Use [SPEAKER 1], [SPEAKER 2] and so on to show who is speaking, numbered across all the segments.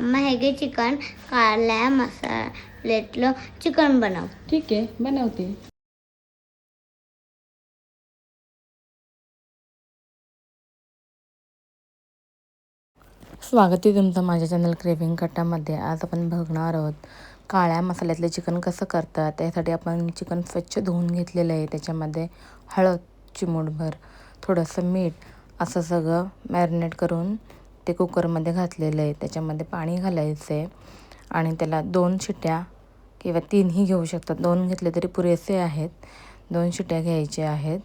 [SPEAKER 1] मग हे घे चिकन, काळ्या मसाल्यातलं चिकन बनव.
[SPEAKER 2] ठीक आहे, बनवते. स्वागत आहे तुमचं माझ्या चॅनल क्रेविंग कट्टामध्ये. आज आपण बघणार आहोत काळ्या मसाल्यातले चिकन कसं करतात. त्यासाठी आपण चिकन स्वच्छ धुवून घेतलेलं आहे. त्याच्यामध्ये हळद चिमूटभर, थोडंसं मीठ असं सगळं मॅरिनेट करून ते कुकरमध्ये घातलेलं आहे. त्याच्यामध्ये पाणी घालायचं आहे आणि त्याला 2 शिट्ट्या किंवा 3ही घेऊ शकतात. 2 घेतले तरी पुरेसे आहेत. 2 शिट्ट्या घ्यायच्या आहेत.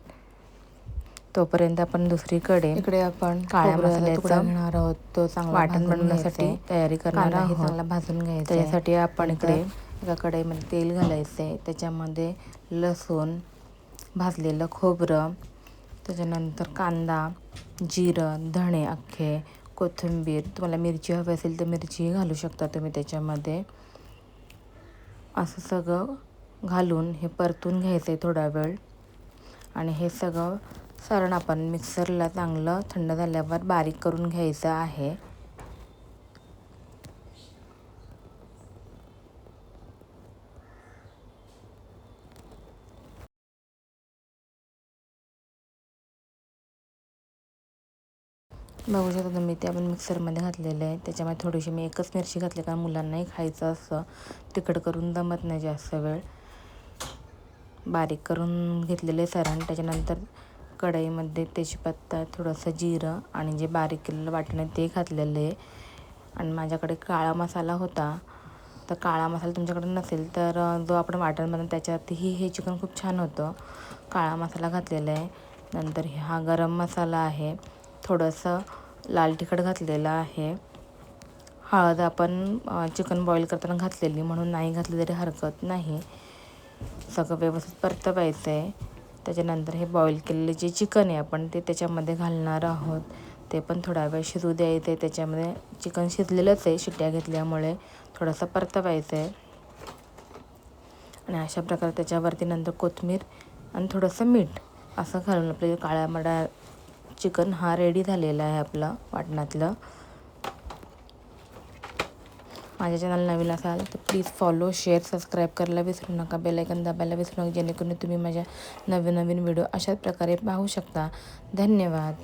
[SPEAKER 2] तोपर्यंत आपण दुसरीकडे इकडे आपण काळ्या मसाल्याचा घेणार आहोत. तो चांगला वाटण बनवण्यासाठी तयारी करणार आहोत. चांगला भाजून घ्यायचा. त्यासाठी आपण इकडे एका कढईमध्ये तेल घालायचं आहे. त्याच्यामध्ये लसूण, भाजलेलं खोबरं, त्याच्यानंतर कांदा, जिरं, धणे अख्खे, कोथिंबीर, तुम्हाला मिरची हवी असेल तर मिरचीही घालू शकता तुम्ही त्याच्यामध्ये. असं सगळं घालून हे परतून घ्यायचं आहे थोडा वेळ आणि हे सगळं सारण आपण मिक्सरला चांगलं थंड झाल्यावर बारीक करून घ्यायचं आहे. बघू शकता तुम्ही ते आपण मिक्सरमध्ये घातलेलं आहे. त्याच्यामध्ये थोडीशी मी एकच मिरची घातली कारण मुलांनाही खायचं असं तिखट करून जमत नाही जास्त वेळ. बारीक करून घेतलेले सारण. त्याच्यानंतर कढईमध्ये तेजपत्ता, थोडंसं जिरं आणि जे बारीक केलेलं वाटण आहे ते घातलेलं आहे. आणि माझ्याकडे काळा मसाला होता, तर काळा मसाला तुमच्याकडे नसेल तर जो आपण वाटण बनवतो त्याच्यातही हे चिकन खूप छान होतं. काळा मसाला घातलेला आहे. नंतर हा गरम मसाला आहे. थोडंसं लाल तिखट घातलेलं आहे. हळद आपण चिकन बॉईल करताना घातलेली म्हणून नाही घातली तरी हरकत नाही. सगळं व्यवस्थित परतवायचं आहे. त्याच्यानंतर हे बॉईल केलेले जे चिकन आहे आपण ते त्याच्यामध्ये घालणार आहोत. ते पण थोडा वेळ शिजू द्यायचं आहे. त्याच्यामध्ये चिकन शिजलेलंच आहे शिट्ट्या घेतल्यामुळे. थोडंसं परतवायचं आहे आणि अशा प्रकारे त्याच्यावरती नंतर कोथिंबीर आणि थोडंसं मीठ असं घालून आपलं काळ्या मडा चिकन हा रेडी झालेला आहे आपला वाटणातलं. माझ्या चॅनल नवीन असाल तर प्लीज फॉलो, शेअर, सबस्क्राईब करायला विसरू नका. बेल आयकॉन दाबायला विसरू नका जेणेकरून तुम्ही माझ्या नवीन व्हिडिओ अशाच प्रकारे पाहू शकता. धन्यवाद.